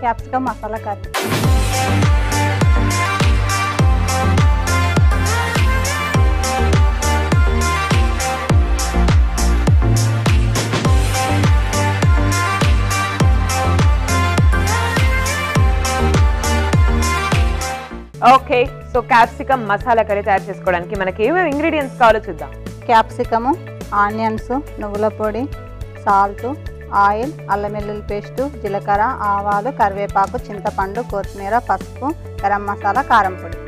Capsicum masala curry. Okay, so capsicum masala curry తయారు చేసుకోవడానికి మనకి ఏమేమి ఇంగ్రీడియంట్స్ కావాలో చూద్దాం. క్యాప్సికము, ఆనియన్స్, నువ్వుల పొడి, సాల్ట్, ఆయిల్, అల్లం వెల్లుల్లి పేస్టు, జీలకర్ర, ఆవాలు, కరివేపాకు, చింతపండు, కొత్తిమీర, పసుపు, గరం మసాలా, కారం పొడి.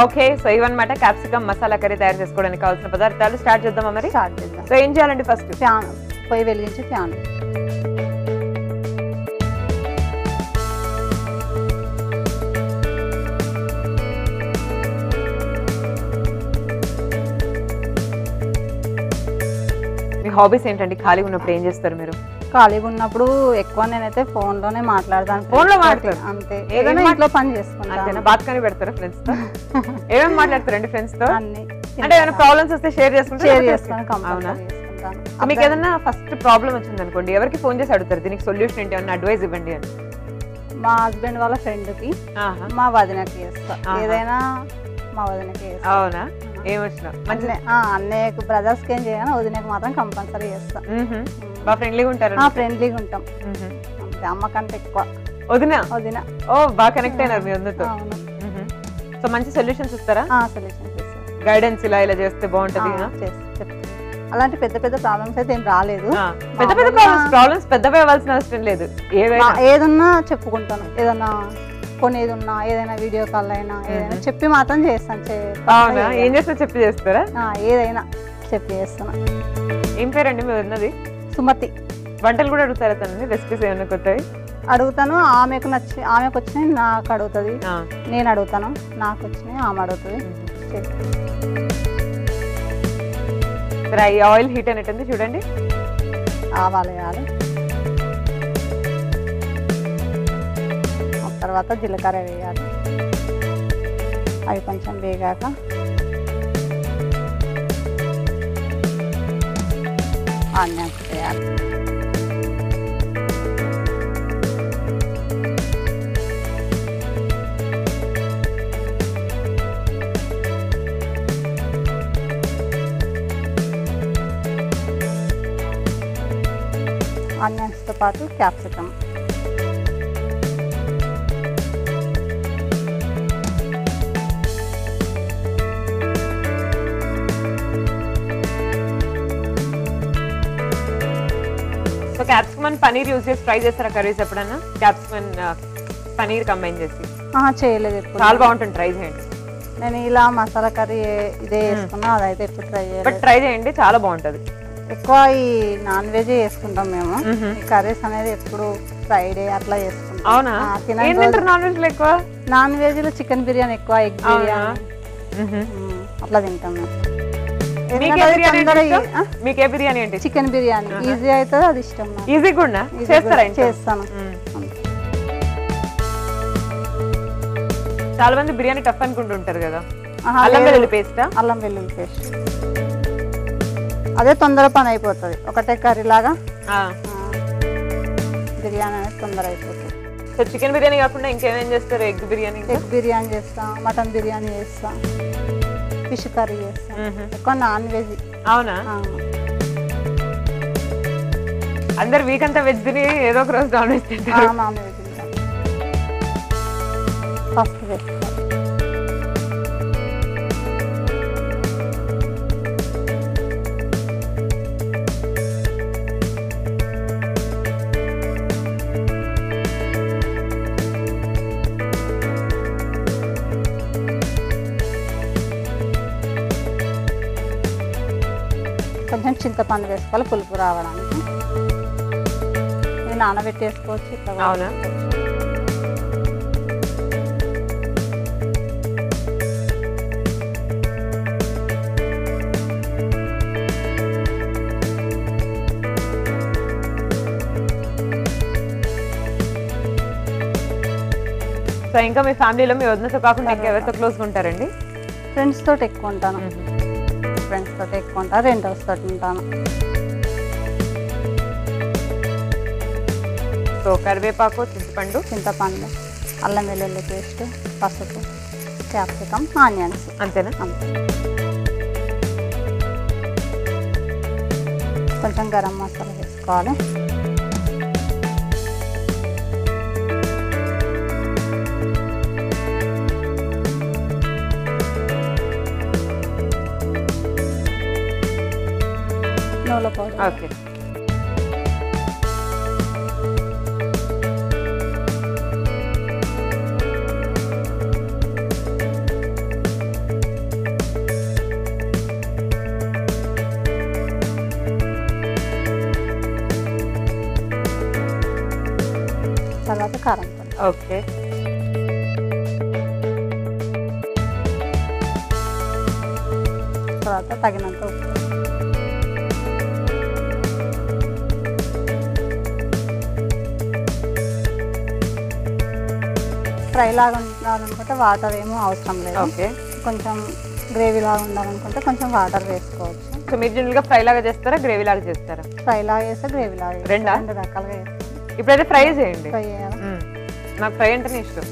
ఓకే, సో ఇవన్నమాట క్యాప్సికమ్ మసాలా కర్రీ తయారు చేసుకోవడానికి కావాల్సిన పదార్థాలు. స్టార్ట్ చేద్దామా మరి? స్టార్ట్ చేద్దాం. సో ఏం చేయాలండి? ఫస్ట్ ఫ్యాన్ పొయ్యి వెలిగించి ఫ్యాన్. మీ హాబీస్ ఏంటండి? ఖాళీగా ఉన్నప్పుడు ఏం చేస్తారు మీరు? ఖాళీగా ఉన్నప్పుడు ఎక్కువ నేనైతే ఫోన్ లోనే మాట్లాడతాను. ఫోన్ లో మాట్లాడతారు అంతే, ఏదైనా ఇంట్లో పని చేసుకుంటాను. అంతేనా? బాత్కాని పెడతారా ఫ్రెండ్స్ తో? ఏమేమి మాట్లాడతారండి ఫ్రెండ్స్ తో? అన్ని అంటే ఏమైనా ప్రాబ్లమ్స్ వస్తే షేర్ చేసుకుంటారు? షేర్ చేసుకొని కంపల్సరీ చేసుకుంటాను. మీకు ఏదైనా ఫస్ట్ ప్రాబ్లం వచ్చింది అనుకోండి, ఎవరికి ఫోన్ చేసి అడుగుతారు దీనికి సొల్యూషన్ ఏంటి, ఏమన్నా అడ్వైస్ ఇవ్వండి అని? మా హస్బెండ్ వాళ్ళ ఫ్రెండ్ కి, మా వదినకి చేస్తా. ఏదైనా మా వదినకి చేస్తా. అవునా? ఏమొచ్చినా మంచిగా అన్నయ్యకు బ్రదర్స్ కి ఏం చేయగానే వదినకి మాత్రం కంపల్సరీ చేస్తా. బాగా ఫ్రెండ్లీగా ఉంటారు? ఫ్రెండ్లీగా ఉంటాం. అంతే, అమ్మ కంటే ఎక్కువ వదిన. వదిన. ఓ, బాగా కనెక్ట్ అయినారు మీ వదినతో. అవును. సో మంచి సొల్యూషన్స్ ఇస్తారా? సొల్యూషన్స్ ఇస్తా. గైడెన్స్ ఇలా ఇలా చేస్తే బాగుంటది. అలాంటి పెద్ద పెద్ద ప్రాబ్లమ్స్ అయితే ఏం రాలేదు. పెద్ద పెద్ద ప్రాబ్లమ్స్ పెద్దగా అవ్వాల్సిన అవసరం లేదు. ఏదన్నా చెప్పుకుంటాను. ఏదన్నా కొనేది ఉన్నా, ఏదైనా వీడియో కాల్ అయినా ఏదైనా చెప్పి మాత్రం చేస్తాను. అవునా? ఏం చేస్తా చెప్పి చేస్తారా? ఏదైనా చెప్పి చేస్తాను. ఏం పేరండి మీ ఉన్నది? సుమతి. వంటలు కూడా అడుగుతారా తనని? రెసిపీస్ ఏమైనా కొత్తవి? అడుగుతాను. ఆమెకు వచ్చినాయి నాకు అడుగుతుంది, నేను అడుగుతాను. నాకు వచ్చినాయి ఆమె అడుగుతుంది. ఆయిల్ హీట్ అయినట్టుంది చూడండి. ఆవాలు వేయాలి. తర్వాత జీలకర్ర వేయాలి. అవి కొంచెం వేగాక ఆనియన్స్ వేయాలి. ఆనియన్స్తో పాటు capsicum. So capsicum paneer use చేసి ఫ్రై చేస్తారా కర్రీస్ ఎప్పుడన్నా? క్యాప్సికమ్ పనీర్ కంబైన్ చేసి చేయలేదు ఎప్పుడు. చాలా బాగుంటుంది, ట్రై చేయండి. నేను ఇలా మసాలా కర్రీ ఇదే వేసుకున్నా, అదైతే ఎప్పుడు ట్రై చేయాలి. బట్ ట్రై చేయండి, చాలా బాగుంటుంది. ఎక్కువ ఈ నాన్ వెజ్ చేసుకుంటాం మేము. ఈ కర్రీస్ అనేది ఎప్పుడు ఫ్రైడే అట్లా చేసుకుంటాం. అవునా? నాన్ వెజ్ లో ఎక్కువ? నాన్ వెజ్ లో చికెన్ బిర్యానీ ఎక్కువ, ఎగ్ బిర్యానీ అట్లా తింటాం మేము. మీకే బిర్యానీ అంటే? చికెన్ బిర్యానీ ఈజీ అవుతుంది, అది ఇష్టం. ఈజీ కూడా చేస్తాను. చాలా మంది బిర్యానీ టఫ్ అనుకుంటుంటారు కదా. అల్లం వెల్లుల్లి పేస్ట్. అల్లం వెల్లుల్లి పేస్ట్ అదే తొందర పని అయిపోతుంది. ఒకటే కర్రీ లాగా బిర్యానీ అనేది తొందర అయిపోతుంది. సో చికెన్ బిర్యానీ కాకుండా ఇంకేమేం చేస్తారు? ఎగ్ బిర్యానీ. ఎగ్ బిర్యానీ చేస్తా, మటన్ బిర్యానీ చేస్తా, ఫిష్ కర్రీ చేస్తా. ఎక్కువ నాన్ వెజ్. అవునా? అందరు వీక్ అంతా వెజ్ తిని ఏదో ఒక రోజు నాన్ వెజ్ తింటారు. నాన్ వెజ్ తింటాం. ఫస్ట్ వేస్తా. కొంచెం చింతపండు వేసుకోవాలి పులుపు రావడానికి. నేను నానబెట్టేసుకోవచ్చు. అవునా? సో ఇంకా మీ ఫ్యామిలీలో మీ వదినతో కాకుండా ఇంకా ఎవరితో క్లోజ్గా ఉంటారండి? ఫ్రెండ్స్ తోటి ఎక్కువ ఉంటాను. ఫ్రెండ్స్ తోటి ఎక్కువ ఉంటాను. రెండోస్ తోటి ఉంటాను. సో సో కరివేపాకు, చింతపండు, అల్లం వెల్లుల్లి పేస్ట్, పసుపు, క్యాప్సికమ్, ఆనియన్స్. అంతేనా? కొంచెం గరం మసాలా వేసుకోవాలి. నువ్వుల పొడి. ఓకే. తర్వాత కారం పొడి. ఓకే. తర్వాత తగినంత ఉప్పు. ఫ్రై లాగా ఉండాలనుకుంటే వాటర్ ఏమో అవసరం లేదు. ఓకే. కొంచెం గ్రేవీ లాగా ఉండాలనుకుంటే కొంచెం వాటర్ వేసుకోవచ్చు. సో మీరు జనరల్గా ఫ్రై లాగా చేస్తారా, గ్రేవీ లాగా చేస్తారా? ఫ్రై లాగా చేస్తే, గ్రేవీ లాగా రెండు రకాలుగా చేస్తాం. ఇప్పుడైతే ఫ్రై చేయండి. ఫ్రై చేయాలి. నాకు ఫ్రై అంటేనే ఇష్టం.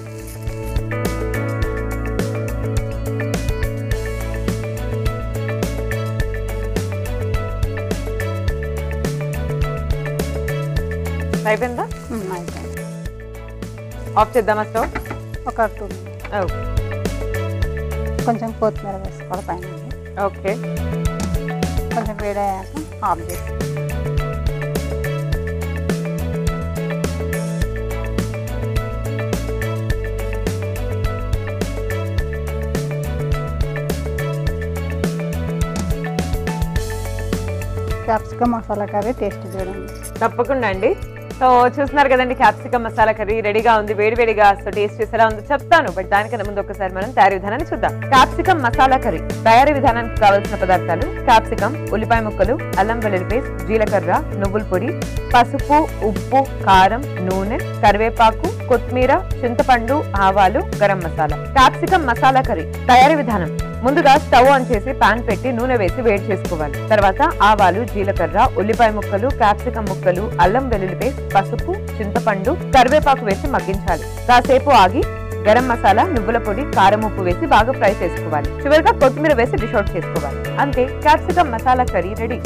అయిపోయిందా? అయిపోయింది. ఆఫ్ చేద్దామా స్టవ్? ఒక 2 minutes. ఓకే. కొంచెం కొత్తిమీర వేసుకోవాలి పైన. ఓకే. కొంచెం వేడయ్యాక ఆఫ్ చేసి క్యాప్సికమ్ మసాలా కర్రీ టేస్ట్ చూడండి. తప్పకుండా అండి. సో చూస్తున్నారు కదండి, క్యాప్సికమ్ మసాలా కర్రీ రెడీగా ఉంది, వేడివేడిగా. సో టేస్ట్ చేసి ఎలా ఉందో చెప్తాను, బట్ దానికన్నా ముందు ఒకసారి మనం తయారీ విధానాన్ని చూద్దాం. క్యాప్సికమ్ మసాలా కర్రీ తయారీ విధానానికి కావాల్సిన పదార్థాలు: క్యాప్సికమ్, ఉల్లిపాయ ముక్కలు, అల్లం వెల్లుల్లి పేస్ట్, జీలకర్ర, నువ్వుల పొడి, పసుపు, ఉప్పు, కారం, నూనె, కరివేపాకు, కొత్తిమీర, చింతపండు, ఆవాలు, గరం మసాలా. క్యాప్సికమ్ మసాలా కర్రీ తయారీ విధానం: ముందుగా స్టవ్ ఆన్ చేసి పాన్ పెట్టి నూనె వేసి వేడి చేసుకోవాలి. తర్వాత ఆవాలు, జీలకర్ర, ఉల్లిపాయ ముక్కలు, క్యాప్సికమ్ ముక్కలు, అల్లం వెల్లుల్లి పేస్ట్, పసుపు, చింతపండు, కరివేపాకు వేసి మగ్గించాలి. కాసేపు ఆగి గరం మసాలా, నువ్వుల పొడి, కారం, ఉప్పు వేసి బాగా ఫ్రై చేసుకోవాలి. చివరిగా కొత్తిమీర వేసి డిష్ అవుట్ చేసుకోవాలి. అంతే, క్యాప్సికమ్ మసాలా కర్రీ రెడీ.